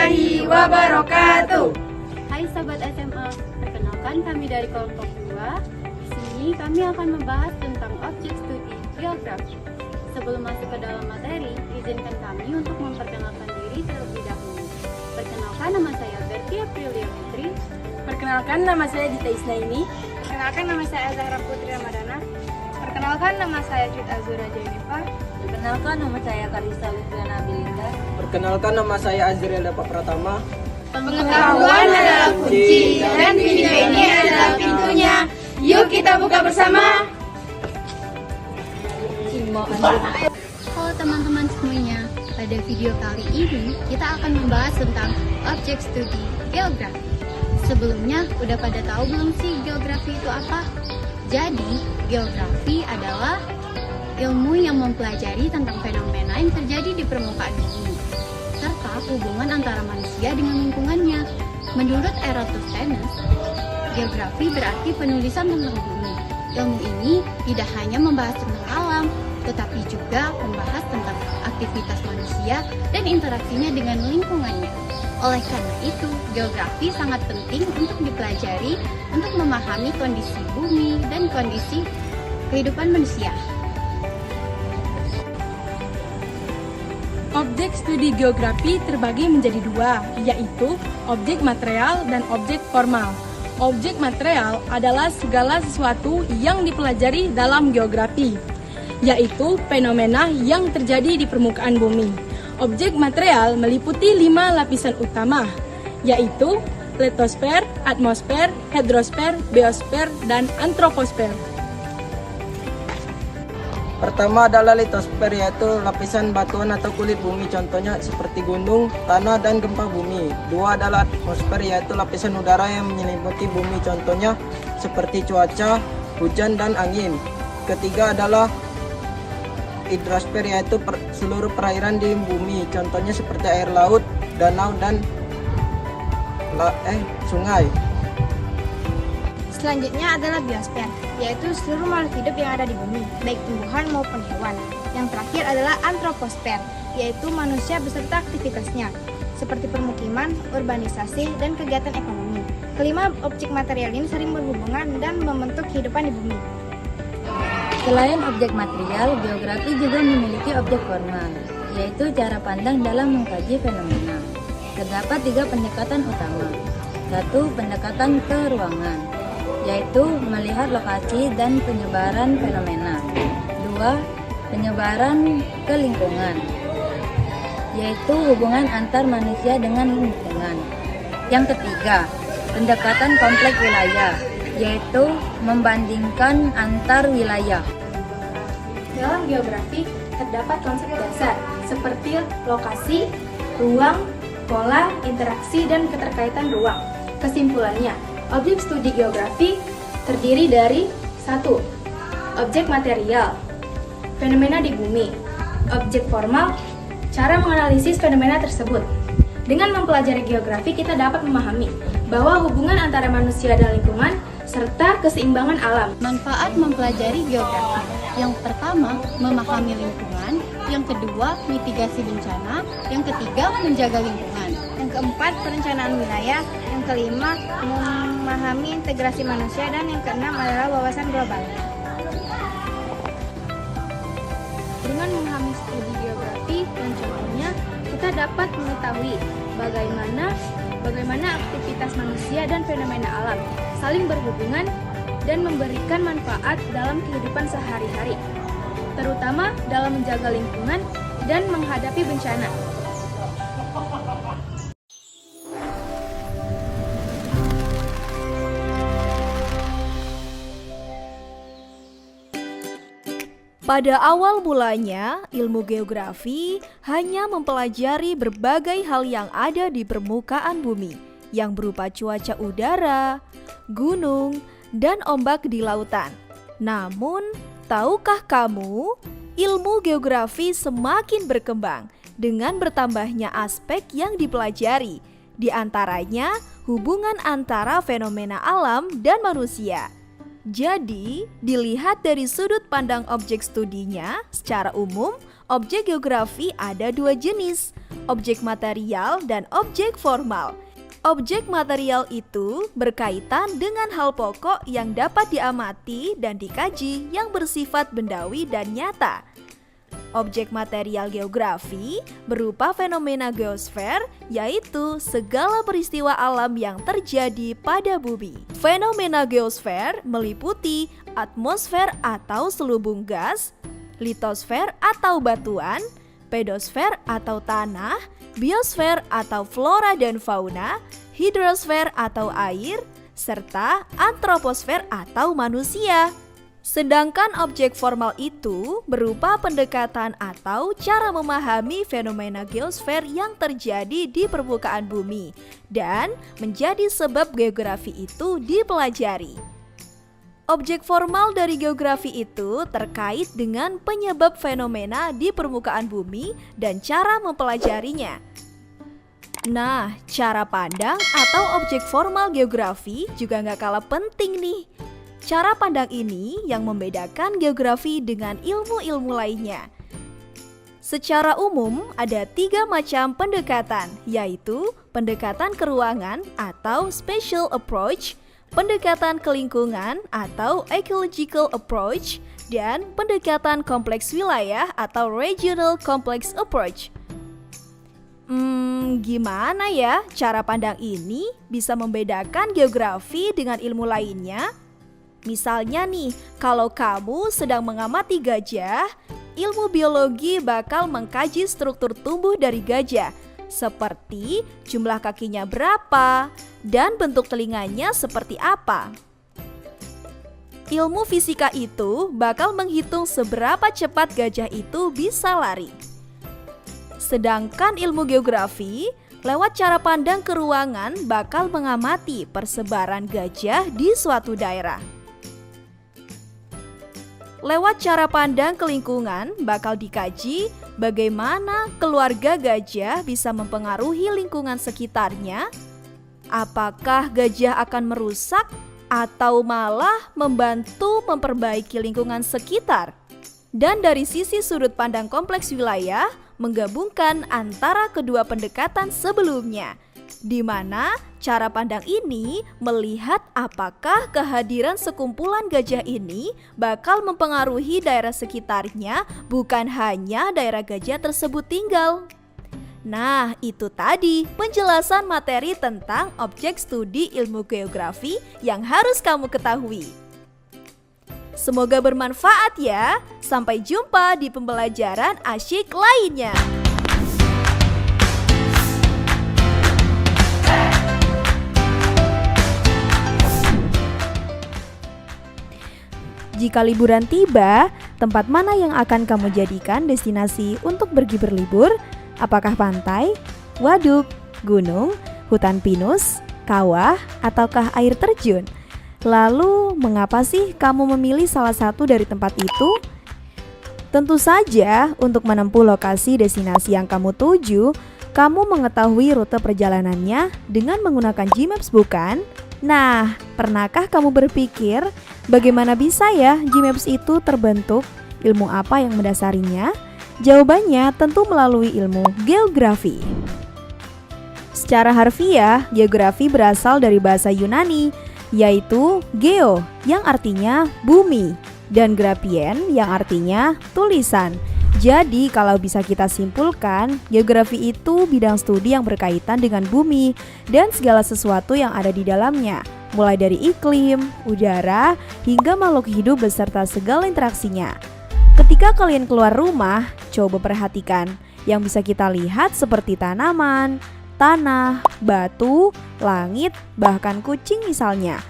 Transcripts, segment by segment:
warahmatullahi wabarakatuh. Hai Sobat SMA, perkenalkan kami dari kelompok 2. Di sini kami akan membahas tentang objek studi geografi. Sebelum masuk ke dalam materi, izinkan kami untuk memperkenalkan diri terlebih dahulu. Perkenalkan, nama saya Berti Aprilia Putri. Perkenalkan, nama saya Dita Isnaini. Perkenalkan, nama saya Zahra Putri Ramadana. Perkenalkan, nama saya Jud Azura Jainifa. Perkenalkan, nama saya Karisa Lutriana Abilinda. Perkenalkan, nama saya Azriel Dapak Pratama. Pengetahuan adalah kunci dan video ini adalah pintunya. Yuk kita buka bersama. Halo teman-teman semuanya, pada video kali ini kita akan membahas tentang objek studi geografi. Sebelumnya, udah pada tahu belum sih geografi itu apa? Jadi, geografi adalah ilmu yang mempelajari tentang fenomena yang terjadi di permukaan bumi, serta hubungan antara manusia dengan lingkungannya. Menurut Eratosthenes, geografi berarti penulisan tentang bumi. Ilmu ini tidak hanya membahas tentang alam, tetapi juga membahas tentang aktivitas manusia dan interaksinya dengan lingkungannya. Oleh karena itu, geografi sangat penting untuk dipelajari untuk memahami kondisi bumi dan kondisi kehidupan manusia. Objek studi geografi terbagi menjadi dua, yaitu objek material dan objek formal. Objek material adalah segala sesuatu yang dipelajari dalam geografi, yaitu fenomena yang terjadi di permukaan bumi. Objek material meliputi 5 lapisan utama, yaitu litosfer, atmosfer, hidrosfer, biosfer, dan antroposfer. Pertama adalah litosfer, yaitu lapisan batuan atau kulit bumi, contohnya seperti gunung, tanah, dan gempa bumi. Dua adalah atmosfer, yaitu lapisan udara yang menyelimuti bumi, contohnya seperti cuaca, hujan, dan angin. Ketiga adalah hidrosfer, yaitu seluruh perairan di bumi, contohnya seperti air laut, danau, dan sungai. Selanjutnya adalah biosfer, yaitu seluruh makhluk hidup yang ada di bumi, baik tumbuhan maupun hewan. Yang terakhir adalah antroposfer, yaitu manusia beserta aktivitasnya, seperti permukiman, urbanisasi, dan kegiatan ekonomi. Kelima objek material ini sering berhubungan dan membentuk kehidupan di bumi. Selain objek material, geografi juga memiliki objek formal, yaitu cara pandang dalam mengkaji fenomena. Terdapat 3 pendekatan utama. 1. Pendekatan ke ruangan, yaitu melihat lokasi dan penyebaran fenomena. 2. Penyebaran ke lingkungan, yaitu hubungan antar manusia dengan lingkungan. Yang ketiga, pendekatan kompleks wilayah, yaitu membandingkan antar wilayah. Dalam geografi terdapat konsep dasar seperti lokasi, ruang, pola, interaksi, dan keterkaitan ruang. Kesimpulannya, objek studi geografi terdiri dari 1. Objek material, fenomena di bumi. Objek formal, cara menganalisis fenomena tersebut. Dengan mempelajari geografi, kita dapat memahami bahwa hubungan antara manusia dan lingkungan serta keseimbangan alam. Manfaat mempelajari geografi. Yang pertama, memahami lingkungan. Yang kedua, mitigasi bencana. Yang ketiga, menjaga lingkungan. Yang keempat, perencanaan wilayah. Yang kelima, memahami integrasi manusia. Dan yang keenam adalah wawasan global. Dengan memahami studi geografi dan contohnya, kita dapat mengetahui bagaimana aktivitas manusia dan fenomena alam saling berhubungan dan memberikan manfaat dalam kehidupan sehari-hari, terutama dalam menjaga lingkungan dan menghadapi bencana. Pada awal mulanya, ilmu geografi hanya mempelajari berbagai hal yang ada di permukaan bumi, yang berupa cuaca udara, gunung, dan ombak di lautan. Namun, tahukah kamu, ilmu geografi semakin berkembang dengan bertambahnya aspek yang dipelajari, di antaranya hubungan antara fenomena alam dan manusia. Jadi, dilihat dari sudut pandang objek studinya, secara umum, objek geografi ada 2 jenis. objek material dan objek formal. Objek material itu berkaitan dengan hal pokok yang dapat diamati dan dikaji yang bersifat bendawi dan nyata. Objek material geografi berupa fenomena geosfer, yaitu segala peristiwa alam yang terjadi pada bumi. Fenomena geosfer meliputi atmosfer atau selubung gas, litosfer atau batuan, pedosfer atau tanah, biosfer atau flora dan fauna, hidrosfer atau air, serta antroposfer atau manusia. Sedangkan objek formal itu berupa pendekatan atau cara memahami fenomena geosfer yang terjadi di permukaan bumi dan menjadi sebab geografi itu dipelajari. Objek formal dari geografi itu terkait dengan penyebab fenomena di permukaan bumi dan cara mempelajarinya. Nah, cara pandang atau objek formal geografi juga nggak kalah penting nih. Cara pandang ini yang membedakan geografi dengan ilmu-ilmu lainnya. Secara umum ada 3 macam pendekatan, yaitu pendekatan ke ruangan atau spatial approach, pendekatan ke lingkungan atau ecological approach, dan pendekatan kompleks wilayah atau regional complex approach. Gimana ya cara pandang ini bisa membedakan geografi dengan ilmu lainnya? Misalnya nih, kalau kamu sedang mengamati gajah, ilmu biologi bakal mengkaji struktur tubuh dari gajah, seperti jumlah kakinya berapa dan bentuk telinganya seperti apa. Ilmu fisika itu bakal menghitung seberapa cepat gajah itu bisa lari. Sedangkan ilmu geografi lewat cara pandang ke ruangan bakal mengamati persebaran gajah di suatu daerah. Lewat cara pandang ke lingkungan bakal dikaji bagaimana keluarga gajah bisa mempengaruhi lingkungan sekitarnya. Apakah gajah akan merusak atau malah membantu memperbaiki lingkungan sekitar? Dan dari sisi sudut pandang kompleks wilayah, menggabungkan antara kedua pendekatan sebelumnya, di mana cara pandang ini melihat apakah kehadiran sekumpulan gajah ini bakal mempengaruhi daerah sekitarnya, bukan hanya daerah gajah tersebut tinggal. Nah, itu tadi penjelasan materi tentang objek studi ilmu geografi yang harus kamu ketahui. Semoga bermanfaat ya. Sampai jumpa di pembelajaran asyik lainnya. Jika liburan tiba, tempat mana yang akan kamu jadikan destinasi untuk pergi berlibur? Apakah pantai, waduk, gunung, hutan pinus, kawah, ataukah air terjun? Lalu, mengapa sih kamu memilih salah satu dari tempat itu? Tentu saja, untuk menempuh lokasi destinasi yang kamu tuju, kamu mengetahui rute perjalanannya dengan menggunakan Gmaps, bukan? Nah, pernahkah kamu berpikir bagaimana bisa ya Gmaps itu terbentuk? Ilmu apa yang mendasarinya? Jawabannya tentu melalui ilmu geografi. Secara harfiah, geografi berasal dari bahasa Yunani, yaitu geo yang artinya bumi dan grafien yang artinya tulisan. Jadi kalau bisa kita simpulkan, geografi itu bidang studi yang berkaitan dengan bumi dan segala sesuatu yang ada di dalamnya, mulai dari iklim, udara, hingga makhluk hidup beserta segala interaksinya. Ketika kalian keluar rumah, coba perhatikan yang bisa kita lihat seperti tanaman, tanah, batu, langit, bahkan kucing misalnya.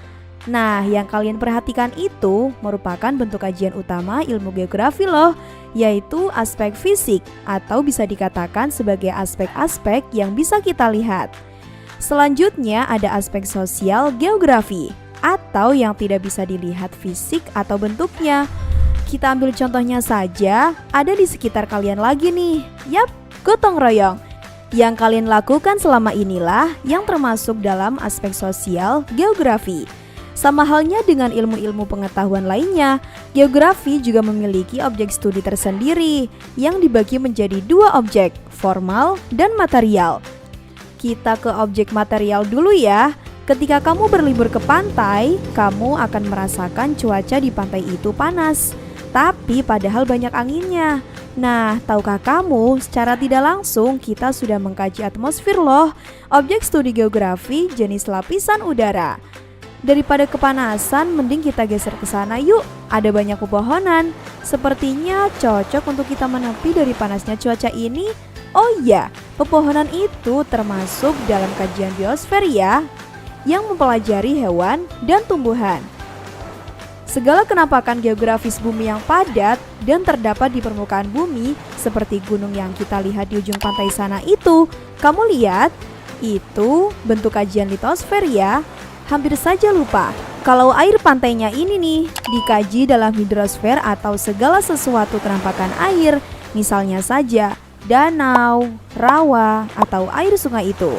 Nah, yang kalian perhatikan itu merupakan bentuk kajian utama ilmu geografi loh, yaitu aspek fisik atau bisa dikatakan sebagai aspek-aspek yang bisa kita lihat. Selanjutnya ada aspek sosial geografi atau yang tidak bisa dilihat fisik atau bentuknya. Kita ambil contohnya saja, ada di sekitar kalian lagi nih. Yap, gotong royong. Yang kalian lakukan selama inilah yang termasuk dalam aspek sosial geografi. Sama halnya dengan ilmu-ilmu pengetahuan lainnya, geografi juga memiliki objek studi tersendiri yang dibagi menjadi dua objek, formal dan material. Kita ke objek material dulu ya. Ketika kamu berlibur ke pantai, kamu akan merasakan cuaca di pantai itu panas, tapi padahal banyak anginnya. Nah, tahukah kamu, secara tidak langsung kita sudah mengkaji atmosfer loh, objek studi geografi jenis lapisan udara. Daripada kepanasan, mending kita geser ke sana yuk. Ada banyak pepohonan. Sepertinya cocok untuk kita menepi dari panasnya cuaca ini. Oh iya, pepohonan itu termasuk dalam kajian biosfer ya, yang mempelajari hewan dan tumbuhan. Segala kenampakan geografis bumi yang padat dan terdapat di permukaan bumi, seperti gunung yang kita lihat di ujung pantai sana itu, kamu lihat? Itu bentuk kajian litosfer ya. Hampir saja lupa, kalau air pantainya ini nih dikaji dalam hidrosfer atau segala sesuatu kenampakan air, misalnya saja danau, rawa, atau air sungai itu.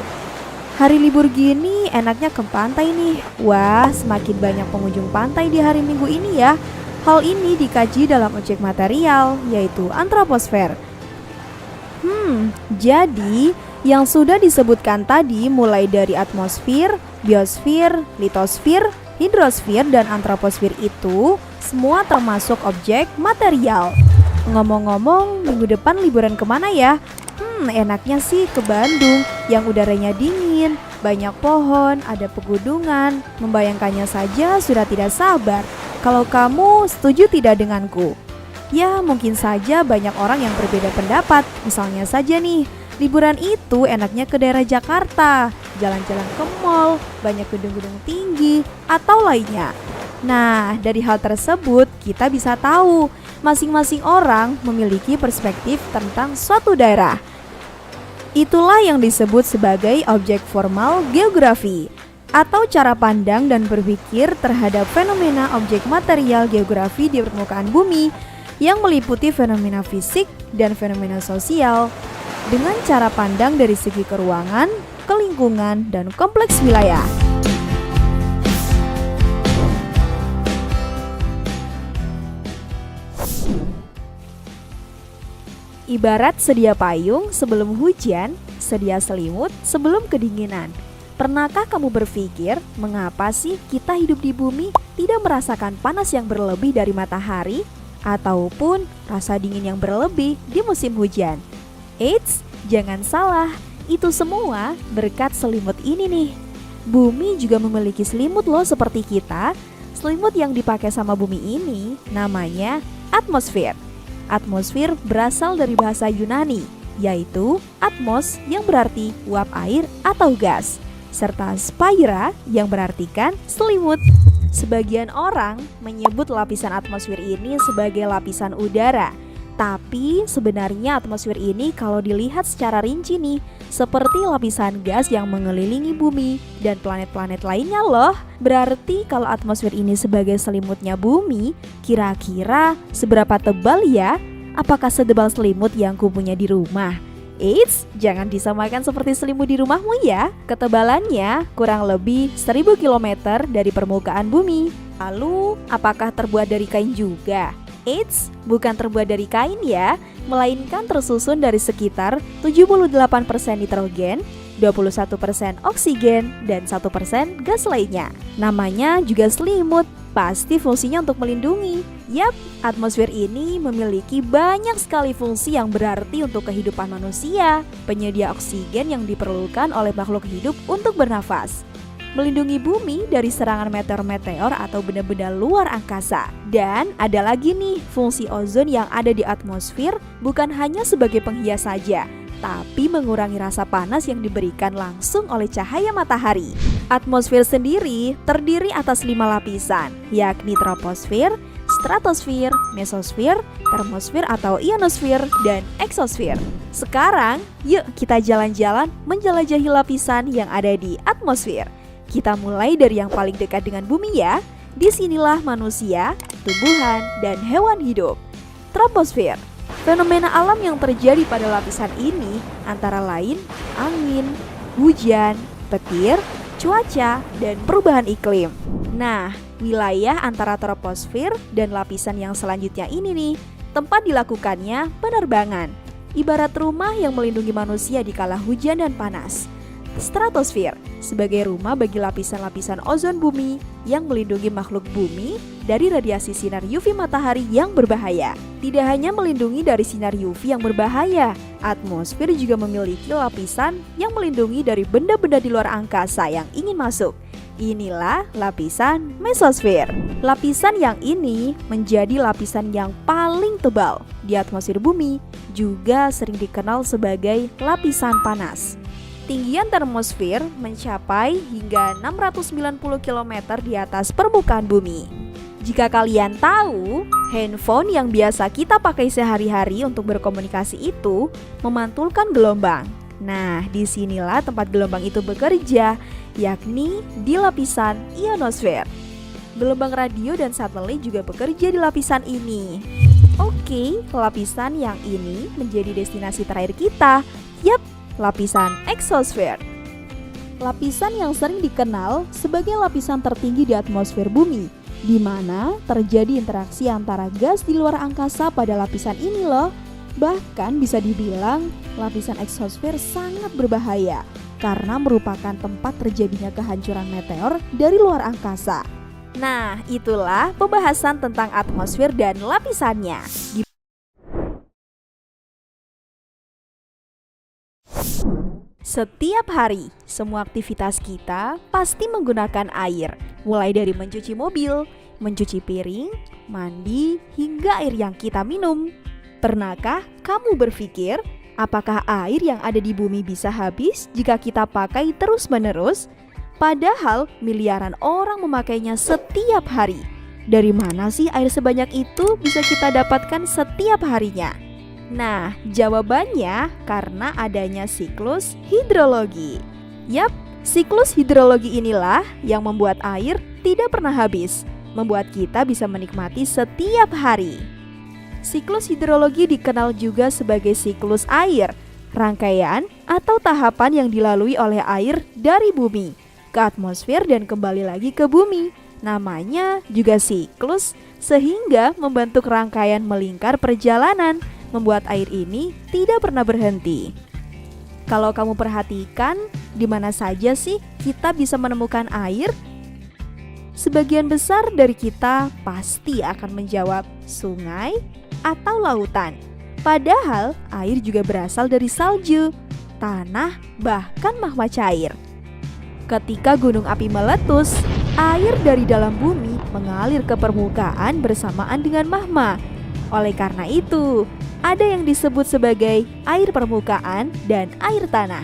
Hari libur gini enaknya ke pantai nih. Wah, semakin banyak pengunjung pantai di hari Minggu ini ya. Hal ini dikaji dalam objek material, yaitu antroposfer. Jadi yang sudah disebutkan tadi mulai dari atmosfer, biosfer, litosfer, hidrosfer, dan antroposfer itu semua termasuk objek material. Ngomong-ngomong, minggu depan liburan kemana ya? Enaknya sih ke Bandung yang udaranya dingin, banyak pohon, ada pegunungan. Membayangkannya saja sudah tidak sabar. Kalau kamu setuju tidak denganku? Ya, mungkin saja banyak orang yang berbeda pendapat. Misalnya saja nih, liburan itu enaknya ke daerah Jakarta, jalan-jalan ke mall, banyak gedung-gedung tinggi, atau lainnya. Nah, dari hal tersebut kita bisa tahu masing-masing orang memiliki perspektif tentang suatu daerah. Itulah yang disebut sebagai objek formal geografi, atau cara pandang dan berpikir terhadap fenomena objek material geografi di permukaan bumi yang meliputi fenomena fisik dan fenomena sosial dengan cara pandang dari segi keruangan, kelingkungan, dan kompleks wilayah. Ibarat sedia payung sebelum hujan, sedia selimut sebelum kedinginan. Pernahkah kamu berpikir mengapa sih kita hidup di bumi tidak merasakan panas yang berlebih dari matahari ataupun rasa dingin yang berlebih di musim hujan? Eits, jangan salah, itu semua berkat selimut ini nih. Bumi juga memiliki selimut loh seperti kita. Selimut yang dipakai sama bumi ini namanya atmosfer. Atmosfer berasal dari bahasa Yunani, yaitu atmos yang berarti uap air atau gas, serta spaira yang berartikan selimut. Sebagian orang menyebut lapisan atmosfer ini sebagai lapisan udara. Tapi sebenarnya atmosfer ini kalau dilihat secara rinci nih, seperti lapisan gas yang mengelilingi bumi dan planet-planet lainnya loh. Berarti kalau atmosfer ini sebagai selimutnya bumi, kira-kira seberapa tebal ya? Apakah setebal selimut yang kupunya di rumah? Eits, jangan disamakan seperti selimut di rumahmu ya. Ketebalannya kurang lebih 1000 km dari permukaan bumi. Lalu, apakah terbuat dari kain juga? Eits, bukan terbuat dari kain ya, melainkan tersusun dari sekitar 78% nitrogen, 21% oksigen, dan 1% gas lainnya. Namanya juga selimut, pasti fungsinya untuk melindungi. Yap, atmosfer ini memiliki banyak sekali fungsi yang berarti untuk kehidupan manusia. Penyedia oksigen yang diperlukan oleh makhluk hidup untuk bernafas, melindungi bumi dari serangan meteor-meteor atau benda-benda luar angkasa. Dan ada lagi nih, fungsi ozon yang ada di atmosfer bukan hanya sebagai penghias saja, tapi mengurangi rasa panas yang diberikan langsung oleh cahaya matahari. Atmosfer sendiri terdiri atas 5 lapisan, yakni troposfer, stratosfer, mesosfer, termosfer atau ionosfer, dan eksosfer. Sekarang, yuk kita jalan-jalan menjelajahi lapisan yang ada di atmosfer. Kita mulai dari yang paling dekat dengan bumi ya. Disinilah manusia, tumbuhan, dan hewan hidup. Troposfer. Fenomena alam yang terjadi pada lapisan ini antara lain angin, hujan, petir, cuaca, dan perubahan iklim. Nah, wilayah antara troposfer dan lapisan yang selanjutnya ini nih, tempat dilakukannya penerbangan. Ibarat rumah yang melindungi manusia di kala hujan dan panas. Stratosfer sebagai rumah bagi lapisan-lapisan ozon bumi yang melindungi makhluk bumi dari radiasi sinar UV matahari yang berbahaya. Tidak hanya melindungi dari sinar UV yang berbahaya, atmosfer juga memiliki lapisan yang melindungi dari benda-benda di luar angkasa yang ingin masuk. Inilah lapisan mesosfer. Lapisan yang ini menjadi lapisan yang paling tebal di atmosfer bumi, juga sering dikenal sebagai lapisan panas. Tinggian termosfer mencapai hingga 690 km di atas permukaan bumi. Jika kalian tahu, handphone yang biasa kita pakai sehari-hari untuk berkomunikasi itu memantulkan gelombang. Nah, disinilah tempat gelombang itu bekerja, yakni di lapisan ionosfer. Gelombang radio dan satelit juga bekerja di lapisan ini. Oke, lapisan yang ini menjadi destinasi terakhir kita. Yap, lapisan eksosfer. Lapisan yang sering dikenal sebagai lapisan tertinggi di atmosfer bumi, di mana terjadi interaksi antara gas di luar angkasa pada lapisan ini loh. Bahkan bisa dibilang lapisan eksosfer sangat berbahaya karena merupakan tempat terjadinya kehancuran meteor dari luar angkasa. Nah, itulah pembahasan tentang atmosfer dan lapisannya. Setiap hari, semua aktivitas kita pasti menggunakan air, mulai dari mencuci mobil, mencuci piring, mandi, hingga air yang kita minum. Pernahkah kamu berpikir, apakah air yang ada di bumi bisa habis jika kita pakai terus-menerus? Padahal miliaran orang memakainya setiap hari. Dari mana sih air sebanyak itu bisa kita dapatkan setiap harinya? Nah, jawabannya karena adanya siklus hidrologi. Yap, siklus hidrologi inilah yang membuat air tidak pernah habis, membuat kita bisa menikmati setiap hari. Siklus hidrologi dikenal juga sebagai siklus air, rangkaian atau tahapan yang dilalui oleh air dari bumi ke atmosfer dan kembali lagi ke bumi. Namanya juga siklus, sehingga membentuk rangkaian melingkar perjalanan, membuat air ini tidak pernah berhenti. Kalau kamu perhatikan, di mana saja sih kita bisa menemukan air? Sebagian besar dari kita pasti akan menjawab sungai atau lautan. Padahal air juga berasal dari salju, tanah, bahkan magma cair. Ketika gunung api meletus, air dari dalam bumi mengalir ke permukaan bersamaan dengan magma. Oleh karena itu, ada yang disebut sebagai air permukaan dan air tanah.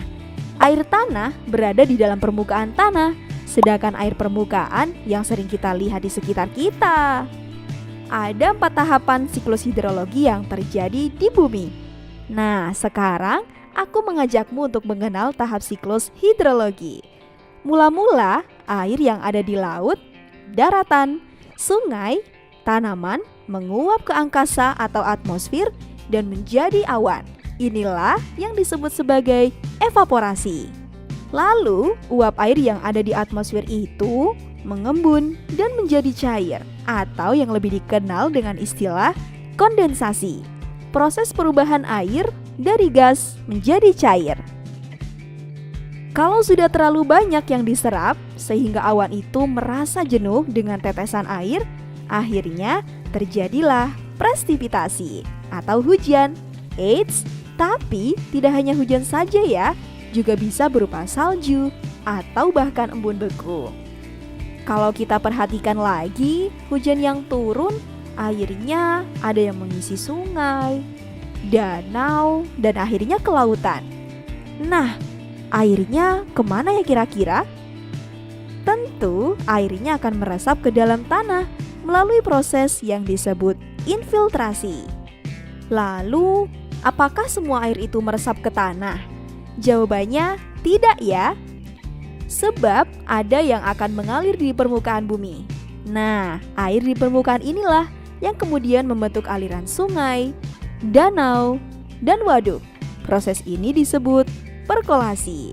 Air tanah berada di dalam permukaan tanah, sedangkan air permukaan yang sering kita lihat di sekitar kita. Ada 4 tahapan siklus hidrologi yang terjadi di bumi. Nah, sekarang aku mengajakmu untuk mengenal tahap siklus hidrologi. Mula-mula, air yang ada di laut, daratan, sungai, tanaman menguap ke angkasa atau atmosfer dan menjadi awan. Inilah yang disebut sebagai evaporasi. Lalu, uap air yang ada di atmosfer itu mengembun dan menjadi cair, atau yang lebih dikenal dengan istilah kondensasi. Proses perubahan air dari gas menjadi cair. Kalau sudah terlalu banyak yang diserap sehingga awan itu merasa jenuh dengan tetesan air, akhirnya terjadilah presipitasi atau hujan. Eits, tapi tidak hanya hujan saja ya, juga bisa berupa salju atau bahkan embun beku. Kalau kita perhatikan lagi, hujan yang turun akhirnya ada yang mengisi sungai, danau, dan akhirnya ke lautan. Nah, airnya kemana ya kira-kira? Tentu airnya akan meresap ke dalam tanah melalui proses yang disebut infiltrasi. Lalu, apakah semua air itu meresap ke tanah? Jawabannya tidak ya. Sebab ada yang akan mengalir di permukaan bumi. Nah, air di permukaan inilah yang kemudian membentuk aliran sungai, danau, dan waduk. Proses ini disebut perkolasi.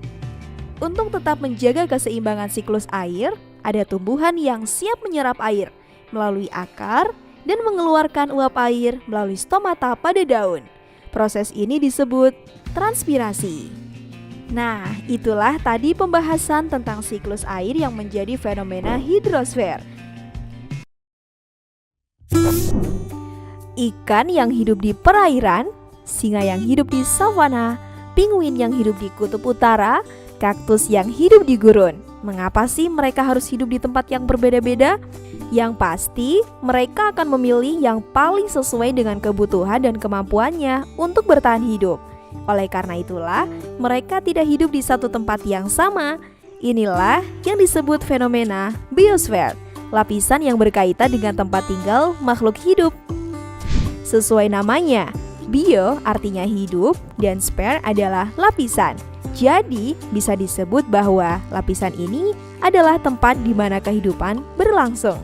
Untuk tetap menjaga keseimbangan siklus air, ada tumbuhan yang siap menyerap air melalui akar dan mengeluarkan uap air melalui stomata pada daun. Proses ini disebut transpirasi. Nah, itulah tadi pembahasan tentang siklus air yang menjadi fenomena hidrosfer. Ikan yang hidup di perairan, singa yang hidup di savana, penguin yang hidup di kutub utara, kaktus yang hidup di gurun. Mengapa sih mereka harus hidup di tempat yang berbeda-beda? Yang pasti, mereka akan memilih yang paling sesuai dengan kebutuhan dan kemampuannya untuk bertahan hidup. Oleh karena itulah, mereka tidak hidup di satu tempat yang sama. Inilah yang disebut fenomena biosfer, lapisan yang berkaitan dengan tempat tinggal makhluk hidup. Sesuai namanya, bio artinya hidup dan sphere adalah lapisan. Jadi, bisa disebut bahwa lapisan ini adalah tempat di mana kehidupan berlangsung.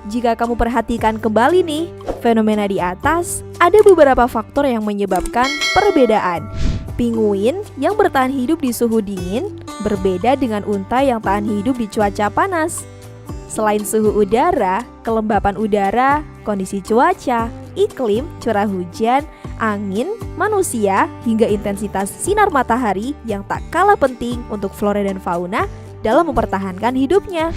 Jika kamu perhatikan kembali nih, fenomena di atas, ada beberapa faktor yang menyebabkan perbedaan. Penguin yang bertahan hidup di suhu dingin berbeda dengan unta yang tahan hidup di cuaca panas. Selain suhu udara, kelembapan udara, kondisi cuaca, iklim, curah hujan, angin, manusia, hingga intensitas sinar matahari yang tak kalah penting untuk flora dan fauna dalam mempertahankan hidupnya.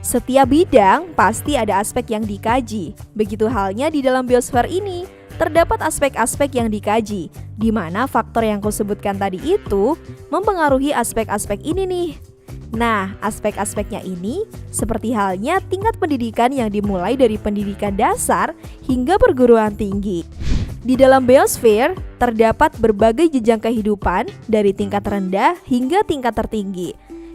Setiap bidang pasti ada aspek yang dikaji. Begitu halnya di dalam biosfer ini, terdapat aspek-aspek yang dikaji, di mana faktor yang kusebutkan tadi itu mempengaruhi aspek-aspek ini nih. Nah, aspek-aspeknya ini seperti halnya tingkat pendidikan yang dimulai dari pendidikan dasar hingga perguruan tinggi. Di dalam biosfer terdapat berbagai jenjang kehidupan dari tingkat rendah hingga tingkat tertinggi.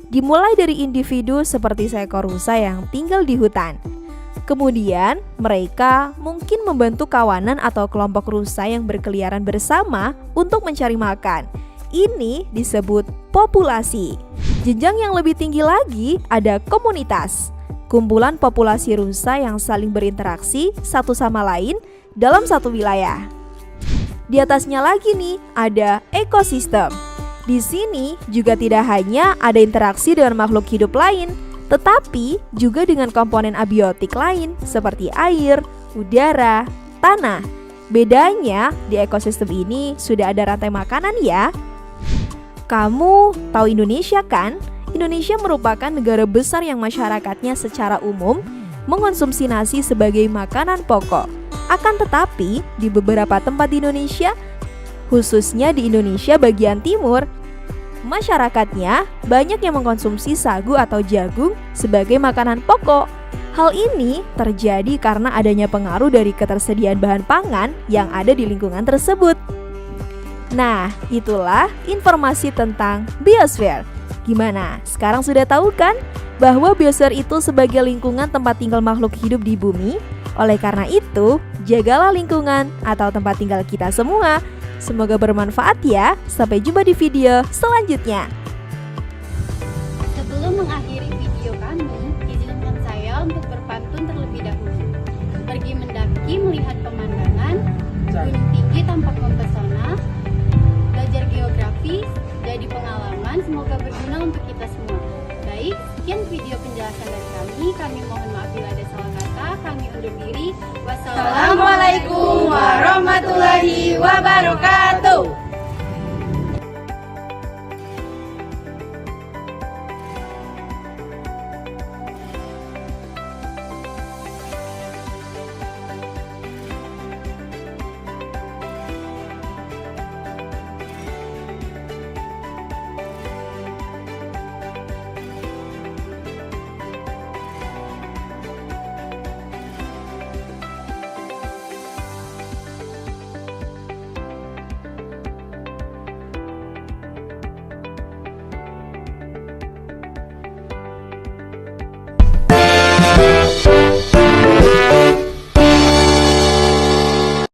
Dimulai dari individu seperti seekor rusa yang tinggal di hutan. Kemudian, mereka mungkin membentuk kawanan atau kelompok rusa yang berkeliaran bersama untuk mencari makan. Ini disebut populasi. Jenjang yang lebih tinggi lagi ada komunitas. Kumpulan populasi rusa yang saling berinteraksi satu sama lain dalam satu wilayah. Di atasnya lagi nih ada ekosistem. Di sini juga tidak hanya ada interaksi dengan makhluk hidup lain, tetapi juga dengan komponen abiotik lain seperti air, udara, tanah. Bedanya di ekosistem ini sudah ada rantai makanan ya. Kamu tahu Indonesia kan? Indonesia merupakan negara besar yang masyarakatnya secara umum mengonsumsi nasi sebagai makanan pokok. Akan tetapi, di beberapa tempat di Indonesia, khususnya di Indonesia bagian timur, masyarakatnya banyak yang mengkonsumsi sagu atau jagung sebagai makanan pokok. Hal ini terjadi karena adanya pengaruh dari ketersediaan bahan pangan yang ada di lingkungan tersebut. Nah, itulah informasi tentang biosfer. Gimana? Sekarang sudah tahu kan bahwa biosfer itu sebagai lingkungan tempat tinggal makhluk hidup di bumi? Oleh karena itu, jagalah lingkungan atau tempat tinggal kita semua. Semoga bermanfaat ya. Sampai jumpa di video selanjutnya. Sebelum mengakhiri video kami, izinkan saya untuk berpantun terlebih dahulu. Pergi mendaki melihat pemandangan, gunung tinggi tampak mempesona, belajar geografi, jadi pengalaman, semoga berguna untuk kita semua. Baik, sekian video penjelasan dari kami mohon maaf bila ada salah kata, kami undur diri. Wassalamualaikum warahmatullahi wabarakatuh.